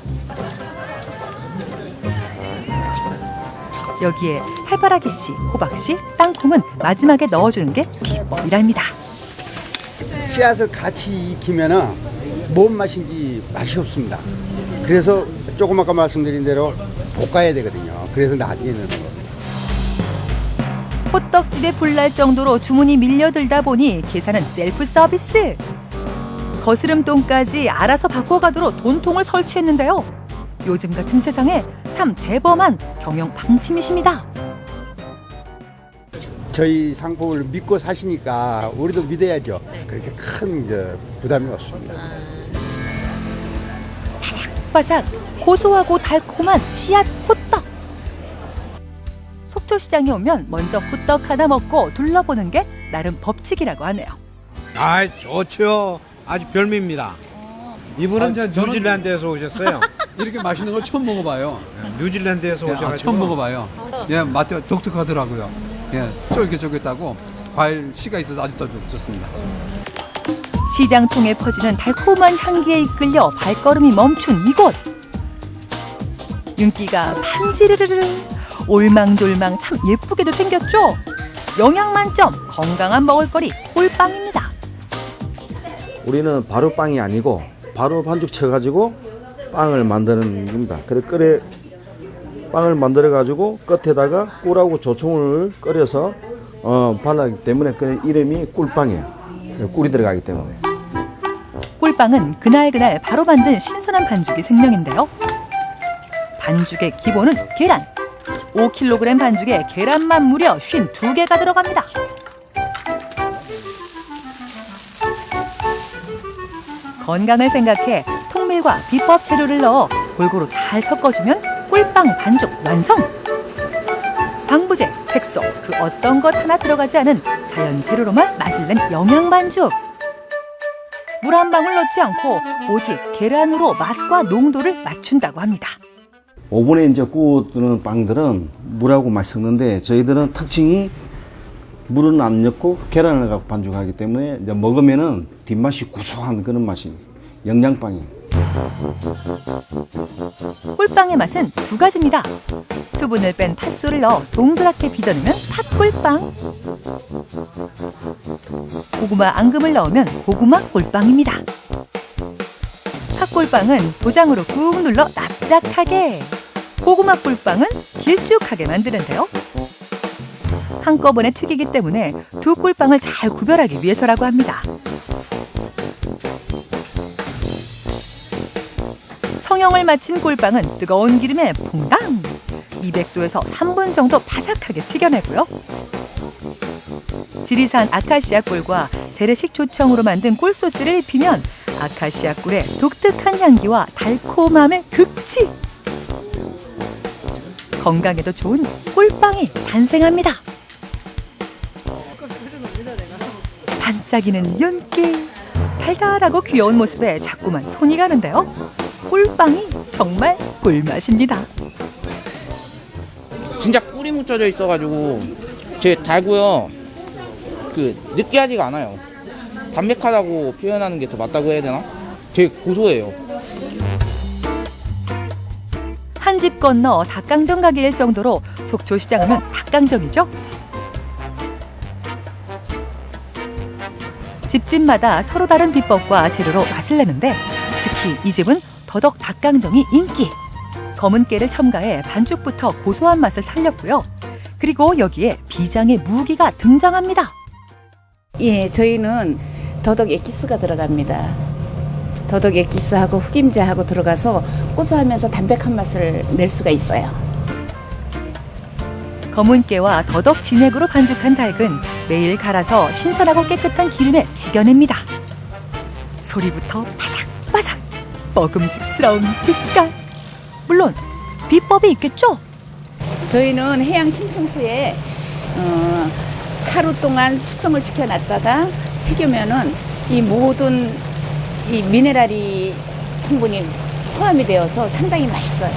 여기에 해바라기씨, 호박씨, 땅콩은 마지막에 넣어주는 게 비법이랍니다. 씨앗을 같이 익히면은 뭔 맛인지 맛이 없습니다. 그래서 조금 아까 말씀드린 대로 볶아야 되거든요. 그래서 나중에 넣는 겁니다. 호떡집에 불날 정도로 주문이 밀려들다 보니 계산은 셀프 서비스. 거스름돈까지 알아서 바꿔가도록 돈통을 설치했는데요. 요즘 같은 세상에 참 대범한 경영 방침이십니다. 저희 상품을 믿고 사시니까 우리도 믿어야죠. 그렇게 큰 부담이 없습니다. 바삭바삭 고소하고 달콤한 씨앗 호떡. 속초시장에 오면 먼저 호떡 하나 먹고 둘러보는 게 나름 법칙이라고 하네요. 아, 좋죠. 아주 별미입니다. 이분은 저 뉴질랜드에서 오셨어요. 이렇게 맛있는 걸 처음 먹어봐요. 뉴질랜드에서 오셔가지고 처음 먹어봐요. 예, 맛이 독특하더라고요. 예, 쫄깃쫄깃하고 과일 씨가 있어서 아주 더 좋습니다. 시장 통에 퍼지는 달콤한 향기에 이끌려 발걸음이 멈춘 이곳. 윤기가 판지르르르 올망졸망 참 예쁘게도 생겼죠. 영양 만점 건강한 먹을거리 꿀빵입니다. 우리는 바로 빵이 아니고 바로 반죽 쳐가지고 빵을 만드는 겁니다. 그래 빵을 만들어 가지고 끝에다가 꿀하고 조청을 끓여서 발라기 때문에 그 이름이 꿀빵이에요. 꿀이 들어가기 때문에. 꿀빵은 그날그날 바로 만든 신선한 반죽이 생명인데요. 반죽의 기본은 계란. 5kg 반죽에 계란만 무려 52개가 들어갑니다. 건강을 생각해 통밀과 비법 재료를 넣어 골고루 잘 섞어주면 꿀빵 반죽 완성! 방부제, 색소, 그 어떤 것 하나 들어가지 않은 자연 재료로만 맛을 낸 영양 반죽. 물 한 방울 넣지 않고 오직 계란으로 맛과 농도를 맞춘다고 합니다. 오븐에 이제 구워두는 빵들은 물하고 맛이 섞는데 저희들은 특징이 물은 안 넣고 계란을 갖고 반죽하기 때문에 이제 먹으면은 뒷맛이 구수한 그런 맛이 영양빵이에요. 꿀빵의 맛은 두 가지입니다. 수분을 뺀 팥소를 넣어 동그랗게 빚어내면 팥꿀빵. 고구마 앙금을 넣으면 고구마 꿀빵입니다. 팥꿀빵은 도장으로 꾹 눌러 납작하게, 고구마 꿀빵은 길쭉하게 만드는데요. 한꺼번에 튀기기 때문에 두 꿀빵을 잘 구별하기 위해서라고 합니다. 성형을 마친 꿀빵은 뜨거운 기름에 퐁당! 200도에서 3분 정도 바삭하게 튀겨내고요. 지리산 아카시아 꿀과 재래식 조청으로 만든 꿀소스를 입히면 아카시아 꿀의 독특한 향기와 달콤함의 극치! 건강에도 좋은 꿀빵이 탄생합니다. 반짝이는 윤기, 달달하고 귀여운 모습에 자꾸만 손이 가는데요. 꿀빵이 정말 꿀맛입니다. 진짜 꿀이 묻혀져 있어가지고 되게 달고요. 그 느끼하지가 않아요. 담백하다고 표현하는 게 더 맞다고 해야 되나? 되게 고소해요. 한 집 건너 닭강정 가게일 정도로 속초시장하면 닭강정이죠. 집집마다 서로 다른 비법과 재료로 맛을 내는데 특히 이 집은 더덕 닭강정이 인기. 검은 깨를 첨가해 반죽부터 고소한 맛을 살렸고요. 그리고 여기에 비장의 무기가 등장합니다. 예, 저희는 더덕 액기스가 들어갑니다. 더덕 액기스하고 흑임자하고 들어가서 고소하면서 담백한 맛을 낼 수가 있어요. 검은 깨와 더덕 진액으로 반죽한 닭은 매일 갈아서 신선하고 깨끗한 기름에 튀겨냅니다. 소리부터 바삭바삭, 먹음직스러운 빛깔. 물론 비법이 있겠죠? 저희는 해양 심층수에 하루 동안 숙성을 시켜놨다가 튀기면은 이 모든 이 미네랄이 성분이 포함이 되어서 상당히 맛있어요.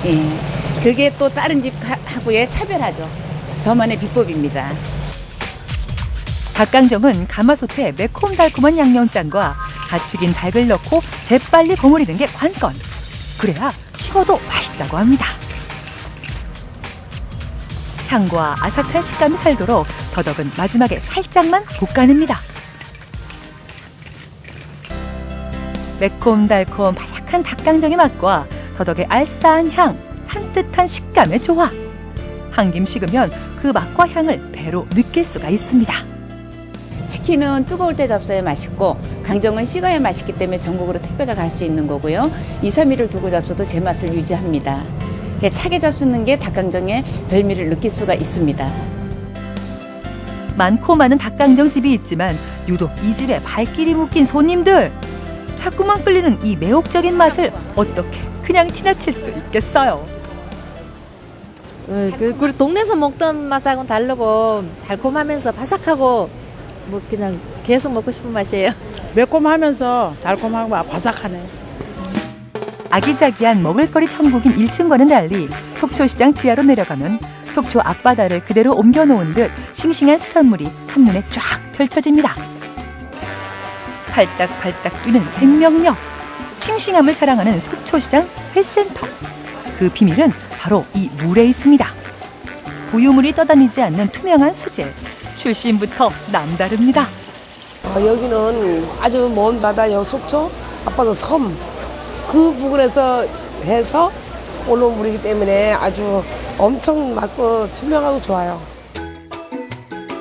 예, 그게 또 다른 집하고의 차별하죠. 저만의 비법입니다. 닭강정은 가마솥에 매콤달콤한 양념장과 갓 튀긴 닭을 넣고 재빨리 버무리는 게 관건. 그래야 식어도 맛있다고 합니다. 향과 아삭한 식감이 살도록 더덕은 마지막에 살짝만 볶아냅니다. 매콤달콤 바삭한 닭강정의 맛과 더덕의 알싸한 향, 산뜻한 식감의 조화. 한 김 식으면 그 맛과 향을 배로 느낄 수가 있습니다. 치킨은 뜨거울 때 잡숴야 맛있고 강정은 식어야 맛있기 때문에 전국으로 택배가 갈 수 있는 거고요. 2, 3일을 두고 잡숴도 제 맛을 유지합니다. 차게 잡수는 게 닭강정의 별미를 느낄 수가 있습니다. 많고 많은 닭강정 집이 있지만 유독 이 집에 발길이 묶인 손님들. 자꾸만 끌리는 이 매혹적인 맛을 어떻게 그냥 지나칠 수 있겠어요. 그 동네에서 먹던 맛하고는 다르고 달콤하면서 바삭하고 뭐 그냥 계속 먹고 싶은 맛이에요. 매콤하면서 달콤하고 바삭하네. 아기자기한 먹을거리 천국인 1층과는 달리 속초시장 지하로 내려가면 속초 앞바다를 그대로 옮겨놓은 듯 싱싱한 수산물이 한눈에 쫙 펼쳐집니다. 팔딱팔딱 뛰는 생명력, 싱싱함을 자랑하는 속초시장 회센터. 그 비밀은 바로 이 물에 있습니다. 부유물이 떠다니지 않는 투명한 수질, 출신부터 남다릅니다. 여기는 아주 먼 바다요, 속초 앞바다 섬. 그 부근에서 해서 오는 물이기 때문에 아주 엄청 맑고 투명하고 좋아요.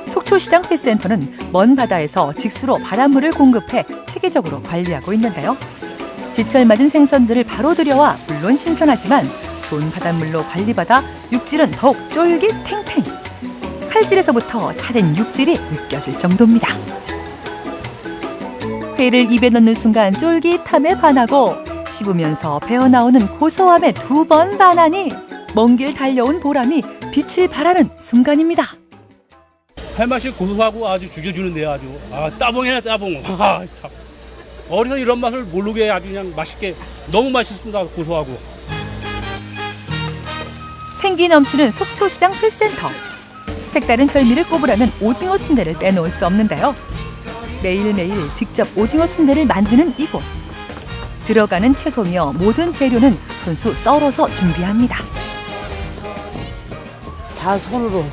속초시장 회센터는 먼 바다에서 직수로 바닷물을 공급해 체계적으로 관리하고 있는데요. 지철 맞은 생선들을 바로 들여와 물론 신선하지만 좋은 바닷물로 관리받아 육질은 더욱 쫄깃탱탱. 칼질에서부터 찾은 육질이 느껴질 정도입니다. 회를 입에 넣는 순간 쫄깃함에 반하고 씹으면서 배어나오는 고소함에 두 번 반하니 먼 길 달려온 보람이 빛을 발하는 순간입니다. 회맛이 고소하고 아주 죽여주는데요. 아주 따봉이네 따봉. 참. 어디서 이런 맛을 모르게 아주 그냥 맛있게 너무 맛있습니다. 고소하고. 생기 넘치는 속초시장 회센터. 색다른 별미를 꼽으라면 오징어 순대를 빼놓을 수 없는데요. 매일매일 직접 오징어 순대를 만드는 이곳. 들어가는 채소며 모든 재료는 손수 썰어서 준비합니다. 다 손으로.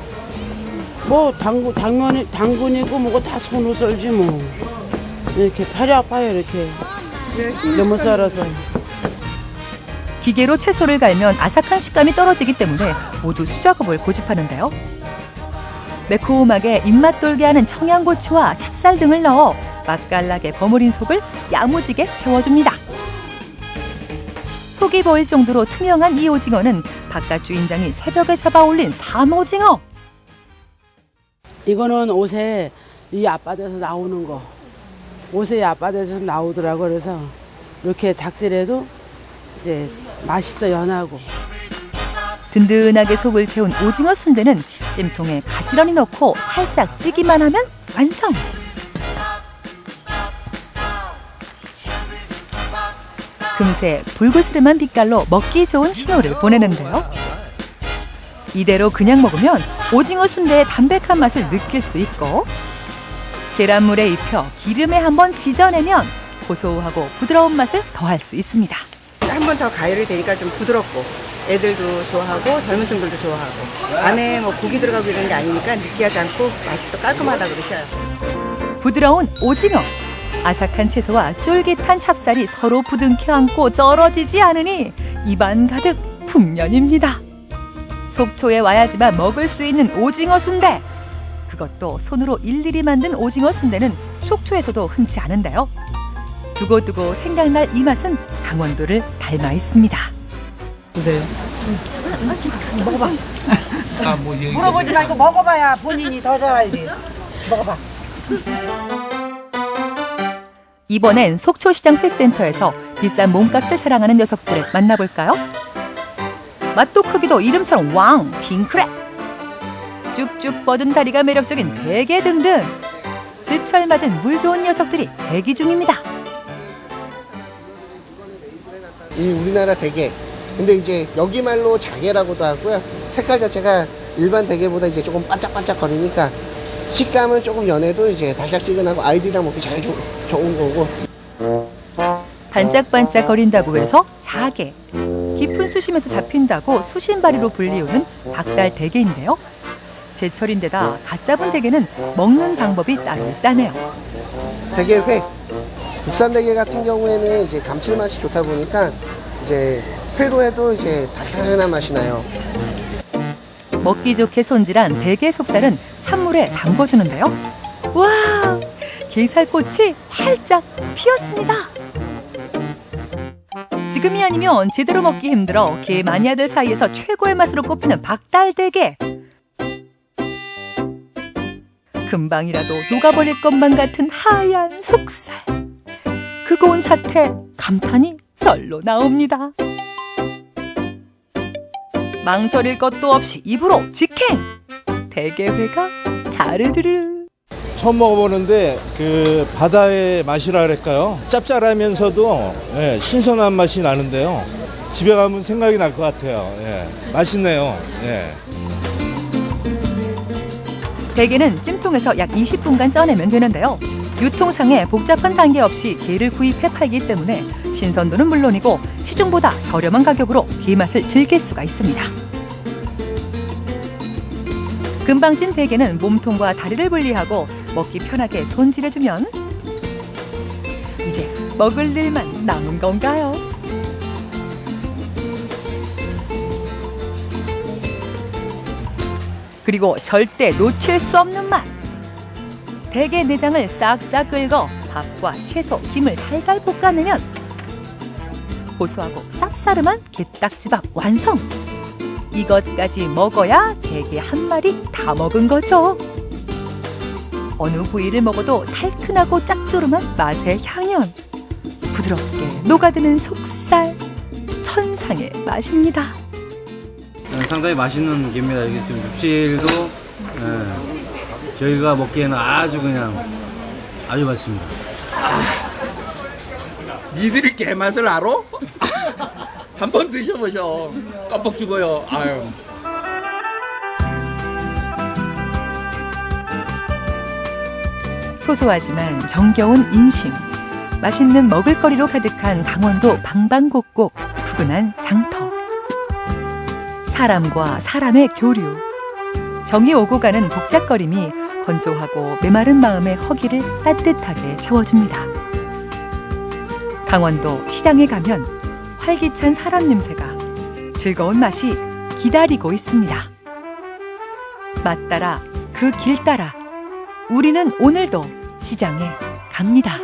뭐 당근이고 뭐고 다 손으로 썰지 뭐. 이렇게 팔이 아파요 이렇게. 너무 썰어서. 기계로 채소를 갈면 아삭한 식감이 떨어지기 때문에 모두 수작업을 고집하는데요. 매콤하게 입맛 돌게 하는 청양고추와 찹쌀 등을 넣어 맛깔나게 버무린 속을 야무지게 채워줍니다. 속이 보일 정도로 투명한 이 오징어는 바깥 주인장이 새벽에 잡아 올린 산오징어. 이거는 옷에 이 앞바다에서 나오는 거. 옷에 이 앞바다에서 나오더라고. 그래서 이렇게 작더라도 이제 맛있어 연하고. 든든하게 속을 채운 오징어 순대는 찜통에 가지런히 넣고 살짝 찌기만 하면 완성! 금세 붉으스름한 빛깔로 먹기 좋은 신호를 보내는데요. 이대로 그냥 먹으면 오징어 순대의 담백한 맛을 느낄 수 있고 계란물에 입혀 기름에 한번 지져내면 고소하고 부드러운 맛을 더할 수 있습니다. 한 번 더 가열이 되니까 좀 부드럽고 애들도 좋아하고 젊은 층들도 좋아하고 안에 뭐 고기 들어가고 이런 게 아니니까 느끼하지 않고 맛이 또 깔끔하다고 그러셔요. 부드러운 오징어, 아삭한 채소와 쫄깃한 찹쌀이 서로 부둥켜 안고 떨어지지 않으니 입안 가득 풍년입니다. 속초에 와야지만 먹을 수 있는 오징어 순대. 그것도 손으로 일일이 만든 오징어 순대는 속초에서도 흔치 않은데요. 두고두고 생각날 이 맛은 강원도를 닮아 있습니다. 그래요? 먹어봐. 물어보지 말고 먹어봐야 본인이 더 잘 알지. 먹어봐. 이번엔 속초시장 회센터에서 비싼 몸값을 자랑하는 녀석들을 만나볼까요? 맛도 크기도 이름처럼 왕, 킹크랩. 쭉쭉 뻗은 다리가 매력적인 대게 등등. 제철 맞은 물 좋은 녀석들이 대기 중입니다. 이 우리나라 대게. 근데 이제 여기 말로 자게라고도 하고요. 색깔 자체가 일반 대게보다 이제 조금 반짝반짝 거리니까 식감은 조금 연해도 이제 달짝지근하고 아이들이랑 먹기 잘 좋은 거고. 반짝반짝 거린다고 해서 자게. 깊은 수심에서 잡힌다고 수심바리로 불리우는 박달 대게인데요. 제철인데다 갓 잡은 대게는 먹는 방법이 따로 있다네요. 대게회. 국산 대게 같은 경우에는 이제 감칠맛이 좋다 보니까 이제 회로 해도 이제 달달한 맛이 나요. 먹기 좋게 손질한 대게 속살은 찬물에 담궈주는데요. 와, 게살꽃이 활짝 피었습니다. 지금이 아니면 제대로 먹기 힘들어 게 마니아들 사이에서 최고의 맛으로 꼽히는 박달대게. 금방이라도 녹아버릴 것만 같은 하얀 속살. 그 고운 자태 감탄이 절로 나옵니다. 망설일 것도 없이 입으로 직행! 대게회가 자르르르. 처음 먹어보는데 그 바다의 맛이라 그럴까요? 짭짤하면서도 신선한 맛이 나는데요. 집에 가면 생각이 날 것 같아요. 맛있네요. 대게는 찜통에서 약 20분간 쪄내면 되는데요. 유통상에 복잡한 단계 없이 게를 구입해 팔기 때문에 신선도는 물론이고 시중보다 저렴한 가격으로 게 맛을 즐길 수가 있습니다. 금방 찐 대게는 몸통과 다리를 분리하고 먹기 편하게 손질해주면 이제 먹을 일만 남은 건가요? 그리고 절대 놓칠 수 없는 맛. 대게 내장을 싹싹 긁어 밥과 채소, 김을 달달 볶아내면 고소하고 쌉싸름한 게딱지밥 완성. 이것까지 먹어야 대게 한 마리 다 먹은 거죠. 어느 부위를 먹어도 달큰하고 짭조름한 맛의 향연. 부드럽게 녹아드는 속살. 천상의 맛입니다. 상당히 맛있는 게입니다. 이게 좀 육질도 저희가 먹기에는 아주 그냥 아주 맛있습니다. 니들이 게맛을 알아? 한번 드셔보셔. 껌뻑 죽어요. 아유. 소소하지만 정겨운 인심. 맛있는 먹을거리로 가득한 강원도 방방곡곡 푸근한 장터. 사람과 사람의 교류. 정이 오고 가는 복잡거림이 건조하고 메마른 마음의 허기를 따뜻하게 채워줍니다. 강원도 시장에 가면 활기찬 사람 냄새가 즐거운 맛이 기다리고 있습니다. 맛 따라 그 길 따라 우리는 오늘도 시장에 갑니다.